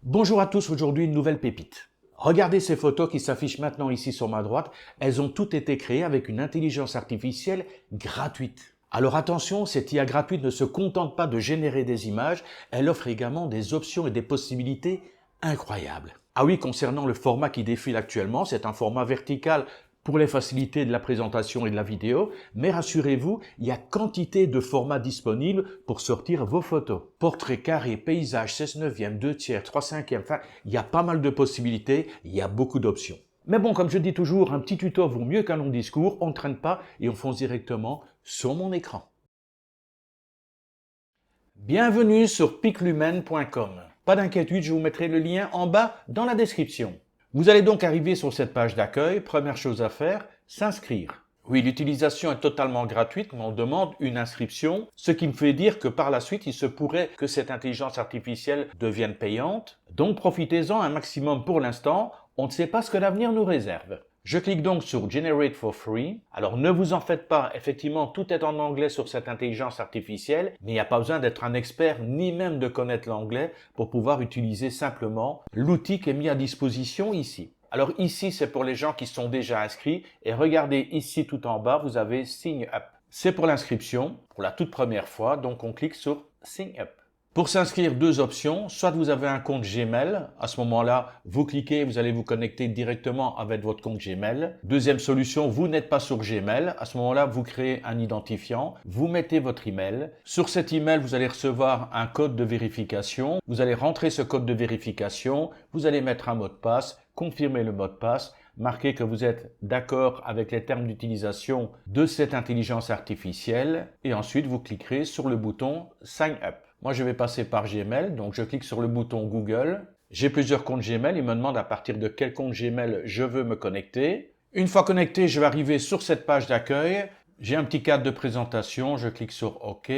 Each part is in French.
Bonjour à tous, aujourd'hui une nouvelle pépite. Regardez ces photos qui s'affichent maintenant ici sur ma droite, elles ont toutes été créées avec une intelligence artificielle gratuite. Alors attention, cette IA gratuite ne se contente pas de générer des images, elle offre également des options et des possibilités incroyables. Ah oui, concernant le format qui défile actuellement, c'est un format vertical pour les facilités de la présentation et de la vidéo, mais rassurez-vous, il y a quantité de formats disponibles pour sortir vos photos. Portrait, carré, paysage, 16/9, 2/3, 3/5, enfin, il y a pas mal de possibilités, il y a beaucoup d'options. Mais bon, comme je dis toujours, un petit tuto vaut mieux qu'un long discours, on ne traîne pas et on fonce directement sur mon écran. Bienvenue sur piclumen.com. Pas d'inquiétude, je vous mettrai le lien en bas dans la description. Vous allez donc arriver sur cette page d'accueil. Première chose à faire, s'inscrire. Oui, l'utilisation est totalement gratuite, mais on demande une inscription, ce qui me fait dire que par la suite, il se pourrait que cette intelligence artificielle devienne payante. Donc profitez-en un maximum pour l'instant, on ne sait pas ce que l'avenir nous réserve. Je clique donc sur Generate for Free. Alors ne vous en faites pas, effectivement tout est en anglais sur cette intelligence artificielle, mais il n'y a pas besoin d'être un expert ni même de connaître l'anglais pour pouvoir utiliser simplement l'outil qui est mis à disposition ici. Alors ici c'est pour les gens qui sont déjà inscrits et regardez ici tout en bas vous avez Sign Up. C'est pour l'inscription, pour la toute première fois, donc on clique sur Sign Up. Pour s'inscrire, deux options, soit vous avez un compte Gmail, à ce moment-là, vous cliquez, vous allez vous connecter directement avec votre compte Gmail. Deuxième solution, vous n'êtes pas sur Gmail, à ce moment-là, vous créez un identifiant, vous mettez votre email. Sur cet email, vous allez recevoir un code de vérification, vous allez rentrer ce code de vérification, vous allez mettre un mot de passe, confirmer le mot de passe, marquez que vous êtes d'accord avec les termes d'utilisation de cette intelligence artificielle et ensuite vous cliquerez sur le bouton Sign Up. Moi, je vais passer par Gmail, donc je clique sur le bouton Google. J'ai plusieurs comptes Gmail, il me demande à partir de quel compte Gmail je veux me connecter. Une fois connecté, je vais arriver sur cette page d'accueil. J'ai un petit cadre de présentation, je clique sur OK.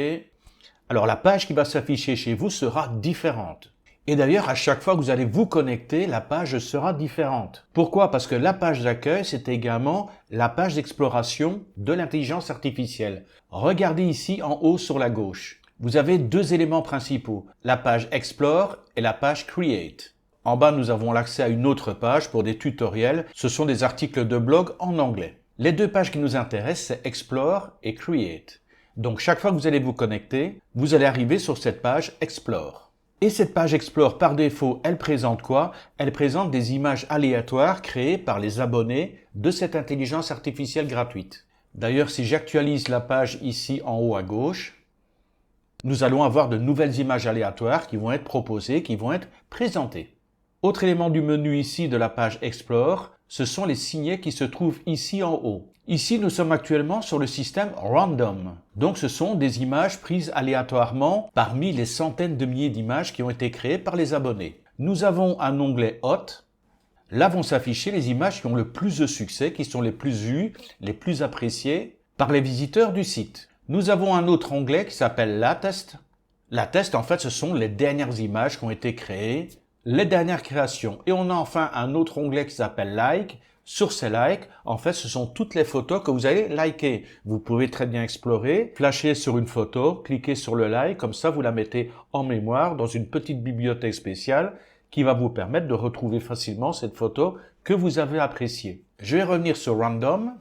Alors, la page qui va s'afficher chez vous sera différente. Et d'ailleurs, à chaque fois que vous allez vous connecter, la page sera différente. Pourquoi? Parce que la page d'accueil, c'est également la page d'exploration de l'intelligence artificielle. Regardez ici en haut sur la gauche. Vous avez deux éléments principaux, la page Explore et la page Create. En bas, nous avons l'accès à une autre page pour des tutoriels. Ce sont des articles de blog en anglais. Les deux pages qui nous intéressent, c'est Explore et Create. Donc, chaque fois que vous allez vous connecter, vous allez arriver sur cette page Explore. Et cette page Explore, par défaut, elle présente quoi? Elle présente des images aléatoires créées par les abonnés de cette intelligence artificielle gratuite. D'ailleurs, si j'actualise la page ici en haut à gauche, nous allons avoir de nouvelles images aléatoires qui vont être proposées, qui vont être présentées. Autre élément du menu ici de la page Explore, ce sont les signets qui se trouvent ici en haut. Ici, nous sommes actuellement sur le système Random. Donc, ce sont des images prises aléatoirement parmi les centaines de milliers d'images qui ont été créées par les abonnés. Nous avons un onglet Hot. Là vont s'afficher les images qui ont le plus de succès, qui sont les plus vues, les plus appréciées par les visiteurs du site. Nous avons un autre onglet qui s'appelle Latest. Latest, en fait, ce sont les dernières images qui ont été créées, les dernières créations. Et on a enfin un autre onglet qui s'appelle Like. Sur ces likes, en fait, ce sont toutes les photos que vous allez liker. Vous pouvez très bien explorer, flasher sur une photo, cliquer sur le like, comme ça vous la mettez en mémoire dans une petite bibliothèque spéciale qui va vous permettre de retrouver facilement cette photo que vous avez appréciée. Je vais revenir sur Random.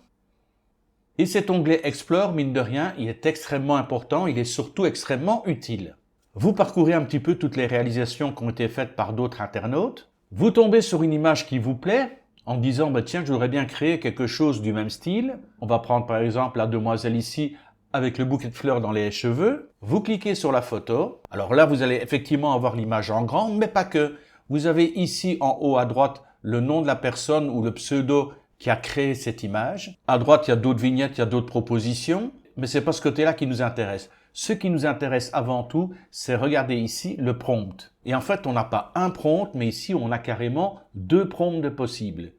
Et cet onglet Explore, mine de rien, il est extrêmement important, il est surtout extrêmement utile. Vous parcourez un petit peu toutes les réalisations qui ont été faites par d'autres internautes. Vous tombez sur une image qui vous plaît, en disant « Tiens, je voudrais bien créer quelque chose du même style ». On va prendre par exemple la demoiselle ici avec le bouquet de fleurs dans les cheveux. Vous cliquez sur la photo. Alors là, vous allez effectivement avoir l'image en grand, mais pas que. Vous avez ici en haut à droite le nom de la personne ou le pseudo qui a créé cette image. À droite, il y a d'autres vignettes, il y a d'autres propositions, mais c'est pas ce côté-là qui nous intéresse. Ce qui nous intéresse avant tout, c'est regarder ici le prompt. Et en fait, on n'a pas un prompt, mais ici, on a carrément deux prompts possibles.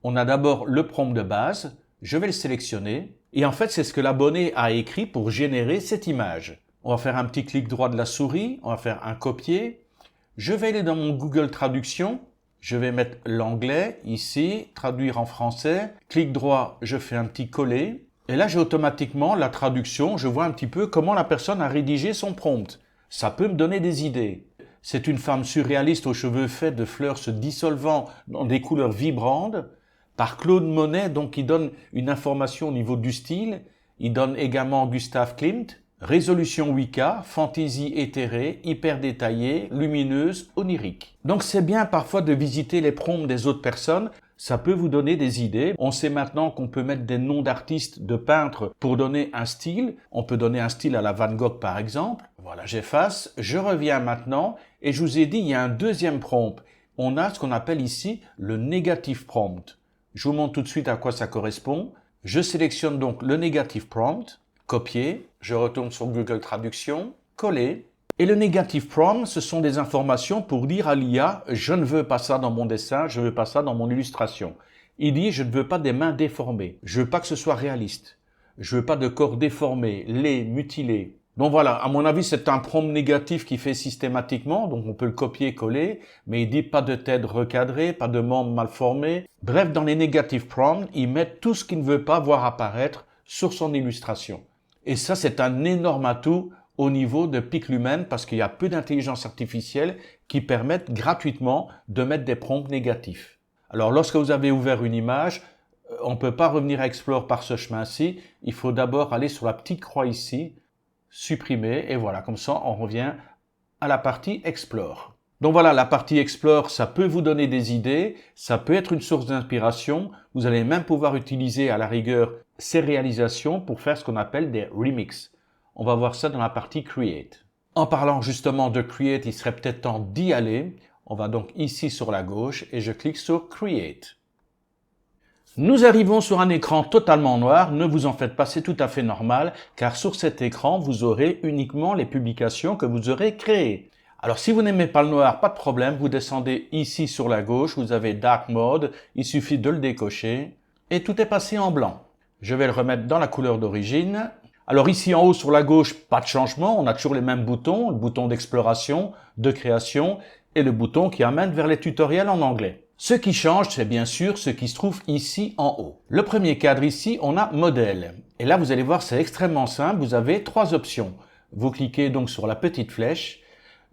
On a d'abord le prompt de base, je vais le sélectionner, et en fait, c'est ce que l'abonné a écrit pour générer cette image. On va faire un petit clic droit de la souris, on va faire un copier. Je vais aller dans mon Google Traduction. Je vais mettre l'anglais ici, traduire en français. Clic droit, je fais un petit coller. Et là, j'ai automatiquement la traduction. Je vois un petit peu comment la personne a rédigé son prompt. Ça peut me donner des idées. C'est une femme surréaliste aux cheveux faits de fleurs se dissolvant dans des couleurs vibrantes, par Claude Monet, donc qui donne une information au niveau du style. Il donne également Gustav Klimt. Résolution Wicca, fantaisie éthérée, hyper détaillée, lumineuse, onirique. Donc c'est bien parfois de visiter les prompts des autres personnes, ça peut vous donner des idées. On sait maintenant qu'on peut mettre des noms d'artistes, de peintres pour donner un style. On peut donner un style à la Van Gogh par exemple. Voilà, j'efface, je reviens maintenant et je vous ai dit il y a un deuxième prompt. On a ce qu'on appelle ici le negative prompt. Je vous montre tout de suite à quoi ça correspond. Je sélectionne donc le negative prompt. Copier, je retourne sur Google Traduction, coller. Et le negative prompt, ce sont des informations pour dire à l'IA « je ne veux pas ça dans mon dessin, je ne veux pas ça dans mon illustration ». Il dit « je ne veux pas des mains déformées, je ne veux pas que ce soit réaliste, je ne veux pas de corps déformés, laids, mutilés ». Donc voilà, à mon avis, c'est un prompt négatif qu'il fait systématiquement, donc on peut le copier-coller, mais il dit pas de tête recadrée, pas de membres mal formés. Bref, dans les negative prompts, il met tout ce qu'il ne veut pas voir apparaître sur son illustration. Et ça, c'est un énorme atout au niveau de Piclumen parce qu'il y a peu d'intelligence artificielle qui permettent gratuitement de mettre des prompts négatifs. Alors, lorsque vous avez ouvert une image, on ne peut pas revenir à Explore par ce chemin-ci. Il faut d'abord aller sur la petite croix ici, supprimer, et voilà, comme ça, on revient à la partie Explore. Donc voilà, la partie Explore, ça peut vous donner des idées, ça peut être une source d'inspiration. Vous allez même pouvoir utiliser à la rigueur ces réalisations pour faire ce qu'on appelle des remixes. On va voir ça dans la partie Create. En parlant justement de Create, il serait peut-être temps d'y aller. On va donc ici sur la gauche et je clique sur Create. Nous arrivons sur un écran totalement noir. Ne vous en faites pas, c'est tout à fait normal, car sur cet écran, vous aurez uniquement les publications que vous aurez créées. Alors si vous n'aimez pas le noir, pas de problème, vous descendez ici sur la gauche, vous avez Dark Mode, il suffit de le décocher et tout est passé en blanc. Je vais le remettre dans la couleur d'origine. Alors ici en haut sur la gauche, pas de changement, on a toujours les mêmes boutons, le bouton d'exploration, de création et le bouton qui amène vers les tutoriels en anglais. Ce qui change, c'est bien sûr ce qui se trouve ici en haut. Le premier cadre ici, on a modèle. Et là, vous allez voir, c'est extrêmement simple, vous avez trois options. Vous cliquez donc sur la petite flèche.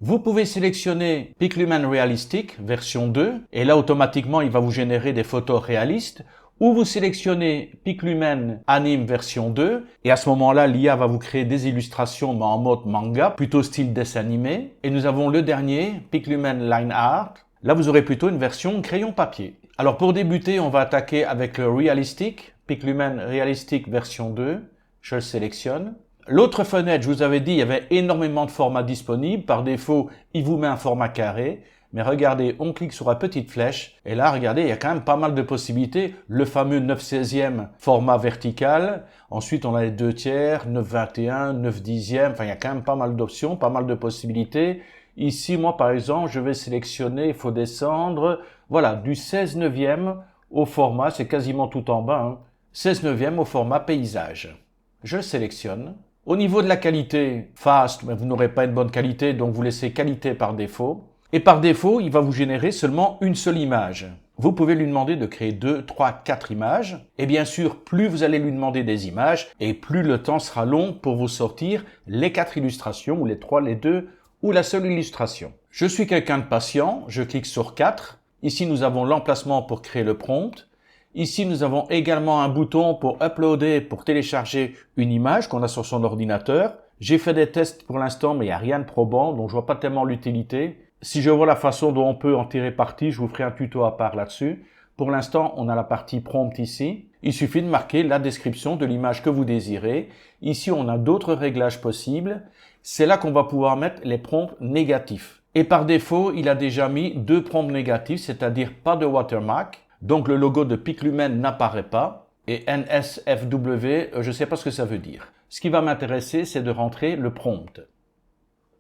Vous pouvez sélectionner Piclumen Realistic version 2 et là automatiquement il va vous générer des photos réalistes, ou vous sélectionnez Piclumen Anime version 2 et à ce moment-là l'IA va vous créer des illustrations mais en mode manga, plutôt style dessin animé. Et nous avons le dernier, Piclumen Line Art. Là vous aurez plutôt une version crayon papier. Alors pour débuter on va attaquer avec le Realistic, Piclumen Realistic version 2. Je le sélectionne. L'autre fenêtre, je vous avais dit, il y avait énormément de formats disponibles. Par défaut, il vous met un format carré. Mais regardez, on clique sur la petite flèche. Et là, regardez, il y a quand même pas mal de possibilités. Le fameux 9/16e format vertical. Ensuite, on a les 2/3, 9/21, 9/10. Enfin, il y a quand même pas mal d'options, pas mal de possibilités. Ici, moi, par exemple, je vais sélectionner, il faut descendre. Voilà, du 16/9 au format, c'est quasiment tout en bas. Hein, 16/9 au format paysage. Je le sélectionne. Au niveau de la qualité, fast, mais vous n'aurez pas une bonne qualité, donc vous laissez qualité par défaut. Et par défaut, il va vous générer seulement une seule image. Vous pouvez lui demander de créer 2, 3, 4 images. Et bien sûr, plus vous allez lui demander des images, et plus le temps sera long pour vous sortir les 4 illustrations, ou les 3, les 2, ou la seule illustration. Je suis quelqu'un de patient, je clique sur 4. Ici, nous avons l'emplacement pour créer le prompt. Ici, nous avons également un bouton pour uploader, pour télécharger une image qu'on a sur son ordinateur. J'ai fait des tests pour l'instant, mais il n'y a rien de probant, donc je vois pas tellement l'utilité. Si je vois la façon dont on peut en tirer parti, je vous ferai un tuto à part là-dessus. Pour l'instant, on a la partie prompt ici. Il suffit de marquer la description de l'image que vous désirez. Ici, on a d'autres réglages possibles. C'est là qu'on va pouvoir mettre les prompts négatifs. Et par défaut, il a déjà mis 2 prompts négatifs, c'est-à-dire pas de watermark. Donc le logo de Piclumen n'apparaît pas. Et NSFW, je ne sais pas ce que ça veut dire. Ce qui va m'intéresser, c'est de rentrer le prompt.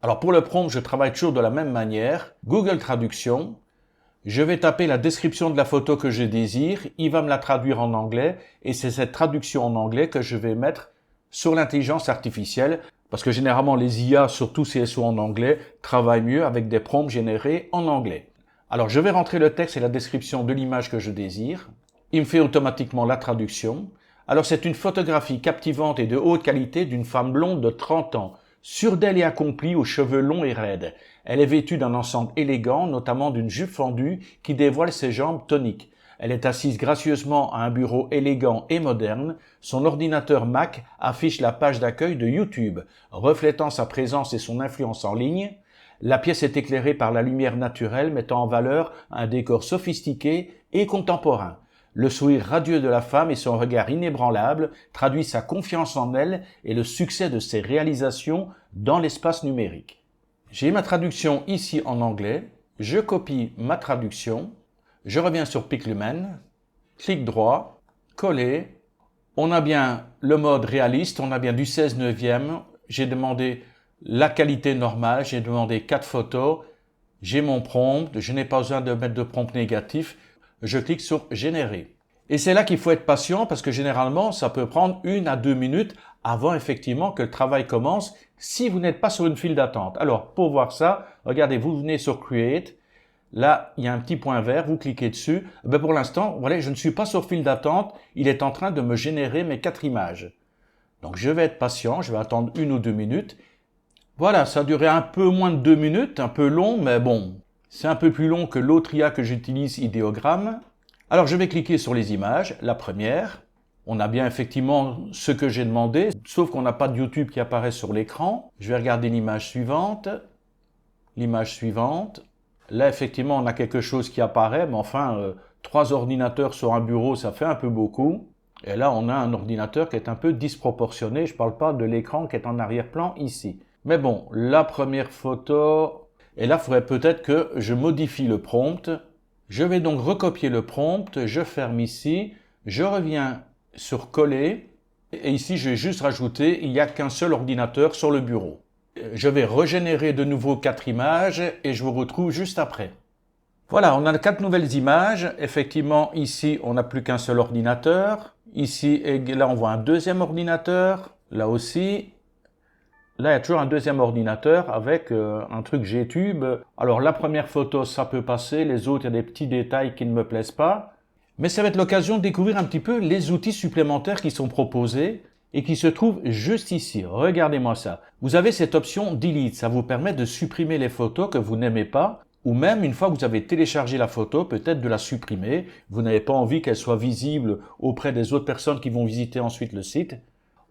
Alors pour le prompt, je travaille toujours de la même manière. Google Traduction. Je vais taper la description de la photo que je désire. Il va me la traduire en anglais. Et c'est cette traduction en anglais que je vais mettre sur l'intelligence artificielle. Parce que généralement, les IA, surtout si elles sont en anglais, travaillent mieux avec des prompts générés en anglais. Alors, je vais rentrer le texte et la description de l'image que je désire. Il me fait automatiquement la traduction. Alors, c'est une photographie captivante et de haute qualité d'une femme blonde de 30 ans. Sûre d'elle et accomplie, aux cheveux longs et raides. Elle est vêtue d'un ensemble élégant, notamment d'une jupe fendue qui dévoile ses jambes toniques. Elle est assise gracieusement à un bureau élégant et moderne. Son ordinateur Mac affiche la page d'accueil de YouTube, reflétant sa présence et son influence en ligne. La pièce est éclairée par la lumière naturelle, mettant en valeur un décor sophistiqué et contemporain. Le sourire radieux de la femme et son regard inébranlable traduisent sa confiance en elle et le succès de ses réalisations dans l'espace numérique. J'ai ma traduction ici en anglais, je copie ma traduction, je reviens sur Piclumen, clic droit, coller. On a bien le mode réaliste, on a bien du 16/9, j'ai demandé la qualité normale, j'ai demandé 4 photos, j'ai mon prompt, je n'ai pas besoin de mettre de prompt négatif, je clique sur générer. Et c'est là qu'il faut être patient parce que généralement ça peut prendre 1 à 2 minutes avant effectivement que le travail commence si vous n'êtes pas sur une file d'attente. Alors pour voir ça, regardez, vous venez sur Create, là il y a un petit point vert, vous cliquez dessus. Pour l'instant, voilà, je ne suis pas sur file d'attente, il est en train de me générer mes 4 images. Donc je vais être patient, je vais attendre 1 ou 2 minutes. Voilà, ça a duré un peu moins de 2 minutes, un peu long, mais bon, c'est un peu plus long que l'autre IA que j'utilise, Ideogram. Alors je vais cliquer sur les images, la première. On a bien effectivement ce que j'ai demandé, sauf qu'on n'a pas de YouTube qui apparaît sur l'écran. Je vais regarder l'image suivante. L'image suivante. Là, effectivement, on a quelque chose qui apparaît, mais enfin, 3 ordinateurs sur un bureau, ça fait un peu beaucoup. Et là, on a un ordinateur qui est un peu disproportionné. Je ne parle pas de l'écran qui est en arrière-plan ici. Mais bon, la première photo, et là, il faudrait peut-être que je modifie le prompt. Je vais donc recopier le prompt, je ferme ici, je reviens sur coller, et ici, je vais juste rajouter, il n'y a qu'un seul ordinateur sur le bureau. Je vais régénérer de nouveau 4 images, et je vous retrouve juste après. Voilà, on a 4 nouvelles images. Effectivement, ici, on n'a plus qu'un seul ordinateur. Ici, et là, on voit un deuxième ordinateur. Là aussi. Là, il y a toujours un deuxième ordinateur avec un truc Gtube. Alors, la première photo, ça peut passer. Les autres, il y a des petits détails qui ne me plaisent pas. Mais ça va être l'occasion de découvrir un petit peu les outils supplémentaires qui sont proposés et qui se trouvent juste ici. Regardez-moi ça. Vous avez cette option Delete. Ça vous permet de supprimer les photos que vous n'aimez pas, ou même une fois que vous avez téléchargé la photo, peut-être de la supprimer. Vous n'avez pas envie qu'elle soit visible auprès des autres personnes qui vont visiter ensuite le site.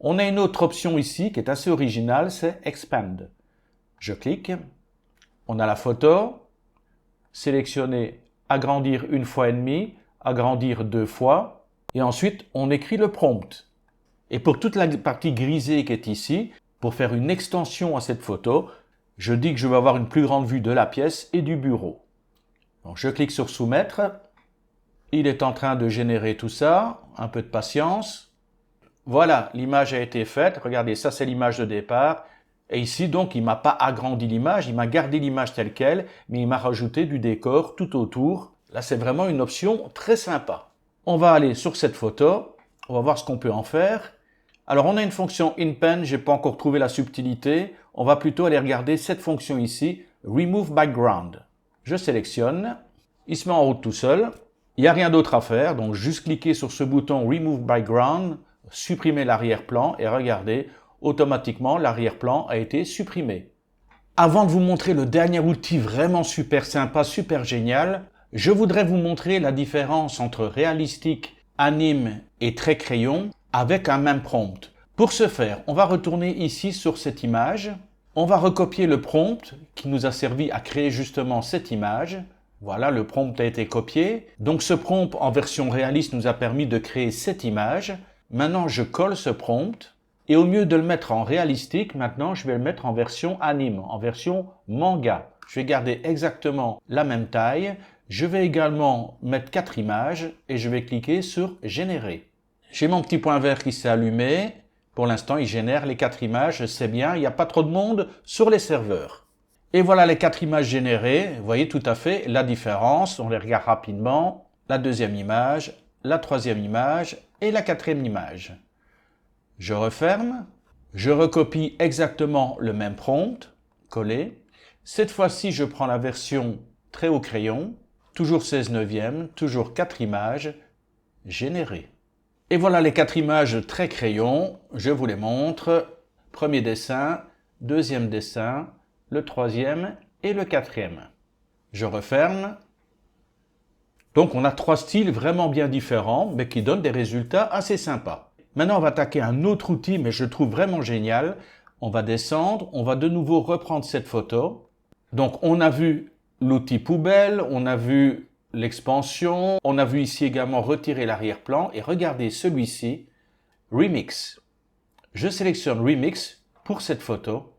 On a une autre option ici qui est assez originale, c'est Expand. Je clique, on a la photo, sélectionner agrandir 1 fois et demi, agrandir 2 fois, et ensuite on écrit le prompt. Et pour toute la partie grisée qui est ici, pour faire une extension à cette photo, je dis que je veux avoir une plus grande vue de la pièce et du bureau. Donc je clique sur soumettre, il est en train de générer tout ça, un peu de patience. Voilà, l'image a été faite. Regardez, ça c'est l'image de départ. Et ici, donc, il ne m'a pas agrandi l'image, il m'a gardé l'image telle qu'elle, mais il m'a rajouté du décor tout autour. Là, c'est vraiment une option très sympa. On va aller sur cette photo, on va voir ce qu'on peut en faire. Alors, on a une fonction InPen, je n'ai pas encore trouvé la subtilité. On va plutôt aller regarder cette fonction ici, Remove Background. Je sélectionne, il se met en route tout seul. Il n'y a rien d'autre à faire, donc juste cliquer sur ce bouton Remove Background, supprimer l'arrière-plan et regardez, automatiquement l'arrière-plan a été supprimé. Avant de vous montrer le dernier outil vraiment super sympa, super génial, je voudrais vous montrer la différence entre réalistique, anime et trait crayon avec un même prompt. Pour ce faire, on va retourner ici sur cette image, on va recopier le prompt qui nous a servi à créer justement cette image. Voilà, le prompt a été copié. Donc ce prompt en version réaliste nous a permis de créer cette image. Maintenant, je colle ce prompt et au lieu de le mettre en réalistique, maintenant, je vais le mettre en version anime, en version manga. Je vais garder exactement la même taille. Je vais également mettre 4 images et je vais cliquer sur générer. J'ai mon petit point vert qui s'est allumé. Pour l'instant, il génère les 4 images. C'est bien, il n'y a pas trop de monde sur les serveurs. Et voilà les 4 images générées. Vous voyez tout à fait la différence. On les regarde rapidement. La deuxième image, la troisième image et la quatrième image. Je referme, je recopie exactement le même prompt, coller. Cette fois-ci, je prends la version trait au crayon, toujours 16/9, toujours 4 images, générer. Et voilà les 4 images trait crayon, je vous les montre. Premier dessin, deuxième dessin, le troisième et le quatrième. Je referme. Donc on a 3 styles vraiment bien différents, mais qui donnent des résultats assez sympas. Maintenant on va attaquer un autre outil, mais je le trouve vraiment génial. On va descendre, on va de nouveau reprendre cette photo. Donc on a vu l'outil poubelle, on a vu l'expansion, on a vu ici également retirer l'arrière-plan, et regardez celui-ci, Remix. Je sélectionne Remix pour cette photo.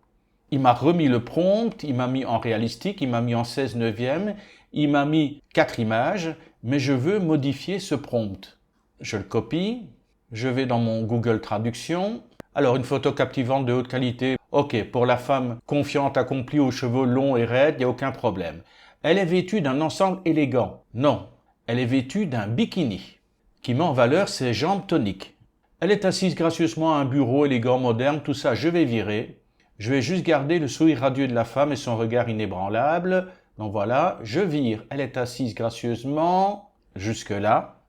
Il m'a remis le prompt, il m'a mis en réalistique, il m'a mis en 16/9, il m'a mis 4 images, mais je veux modifier ce prompt. Je le copie, je vais dans mon Google Traduction. Alors, une photo captivante de haute qualité. Ok, pour la femme confiante, accomplie, aux cheveux longs et raides, il n'y a aucun problème. Elle est vêtue d'un ensemble élégant. Non, elle est vêtue d'un bikini qui met en valeur ses jambes toniques. Elle est assise gracieusement à un bureau élégant, moderne, tout ça je vais virer. Je vais juste garder le sourire radieux de la femme et son regard inébranlable. Donc voilà, je vire. Elle est assise gracieusement jusque-là.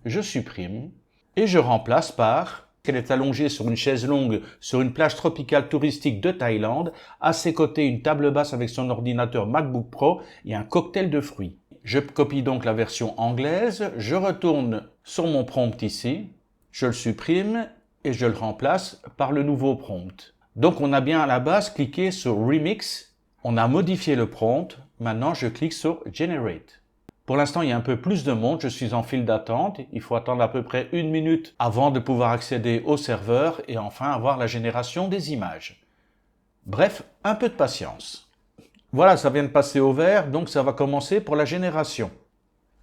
Je supprime et je remplace par qu'elle est allongée sur une chaise longue sur une plage tropicale touristique de Thaïlande. À ses côtés, une table basse avec son ordinateur MacBook Pro et un cocktail de fruits. Je copie donc la version anglaise. Je retourne sur mon prompt ici. Je le supprime et je le remplace par le nouveau prompt. Donc on a bien à la base cliqué sur Remix, on a modifié le prompt, maintenant je clique sur Generate. Pour l'instant il y a un peu plus de monde, je suis en file d'attente, il faut attendre à peu près 1 minute avant de pouvoir accéder au serveur et enfin avoir la génération des images. Bref, un peu de patience. Voilà, ça vient de passer au vert, donc ça va commencer pour la génération.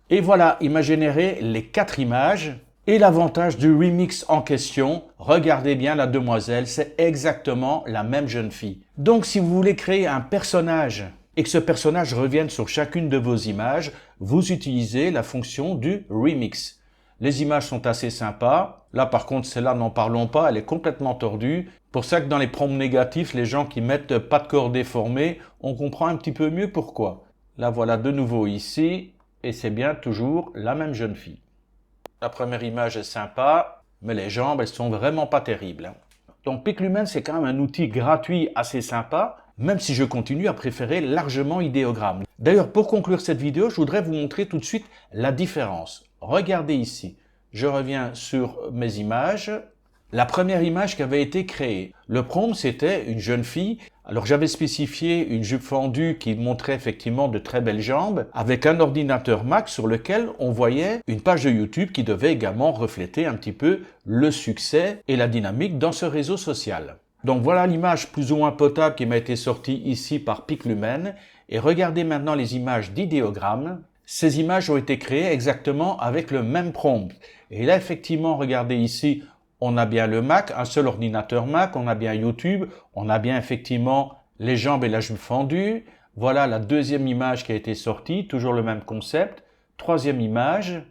Et voilà, il m'a généré les 4 images. Et l'avantage du remix en question, regardez bien la demoiselle, c'est exactement la même jeune fille. Donc si vous voulez créer un personnage et que ce personnage revienne sur chacune de vos images, vous utilisez la fonction du remix. Les images sont assez sympas. Là par contre, celle-là, n'en parlons pas, elle est complètement tordue. Pour ça que dans les prompts négatifs, les gens qui mettent pas de corps déformé, on comprend un petit peu mieux pourquoi. Là voilà de nouveau ici, et c'est bien toujours la même jeune fille. La première image est sympa, mais les jambes, elles sont vraiment pas terribles. Donc Piclumen, c'est quand même un outil gratuit assez sympa, même si je continue à préférer largement Ideogram. D'ailleurs, pour conclure cette vidéo, je voudrais vous montrer tout de suite la différence. Regardez ici, je reviens sur mes images. La première image qui avait été créée, le prompt c'était une jeune fille. Alors j'avais spécifié une jupe fendue qui montrait effectivement de très belles jambes avec un ordinateur Mac sur lequel on voyait une page de YouTube qui devait également refléter un petit peu le succès et la dynamique dans ce réseau social. Donc voilà l'image plus ou moins potable qui m'a été sortie ici par Piclumen et regardez maintenant les images d'Ideogram. Ces images ont été créées exactement avec le même prompt. Et là effectivement regardez ici, on a bien le Mac, un seul ordinateur Mac, on a bien YouTube, on a bien effectivement les jambes et la jupe fendue. Voilà la deuxième image qui a été sortie, toujours le même concept. Troisième image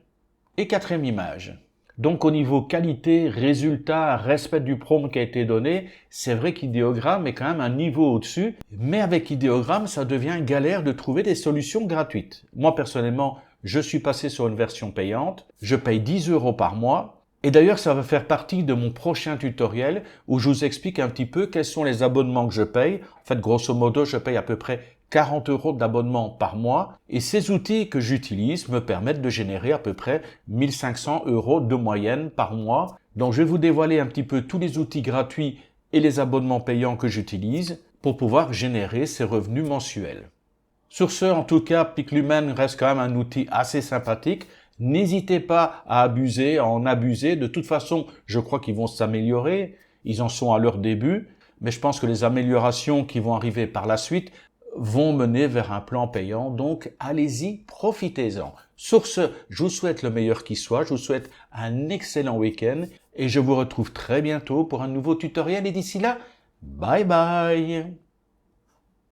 et quatrième image. Donc au niveau qualité, résultat, respect du prompt qui a été donné, c'est vrai qu'Ideogram est quand même un niveau au-dessus. Mais avec Ideogram, ça devient galère de trouver des solutions gratuites. Moi personnellement, je suis passé sur une version payante. Je paye 10 € par mois. Et d'ailleurs, ça va faire partie de mon prochain tutoriel où je vous explique un petit peu quels sont les abonnements que je paye. En fait, grosso modo, je paye à peu près 40 € d'abonnement par mois. Et ces outils que j'utilise me permettent de générer à peu près 1500 € de moyenne par mois. Donc, je vais vous dévoiler un petit peu tous les outils gratuits et les abonnements payants que j'utilise pour pouvoir générer ces revenus mensuels. Sur ce, en tout cas, Piclumen reste quand même un outil assez sympathique. N'hésitez pas à abuser, à en abuser. De toute façon, je crois qu'ils vont s'améliorer. Ils en sont à leur début. Mais je pense que les améliorations qui vont arriver par la suite vont mener vers un plan payant. Donc, allez-y, profitez-en. Sur ce, je vous souhaite le meilleur qui soit. Je vous souhaite un excellent week-end. Et je vous retrouve très bientôt pour un nouveau tutoriel. Et d'ici là, bye bye!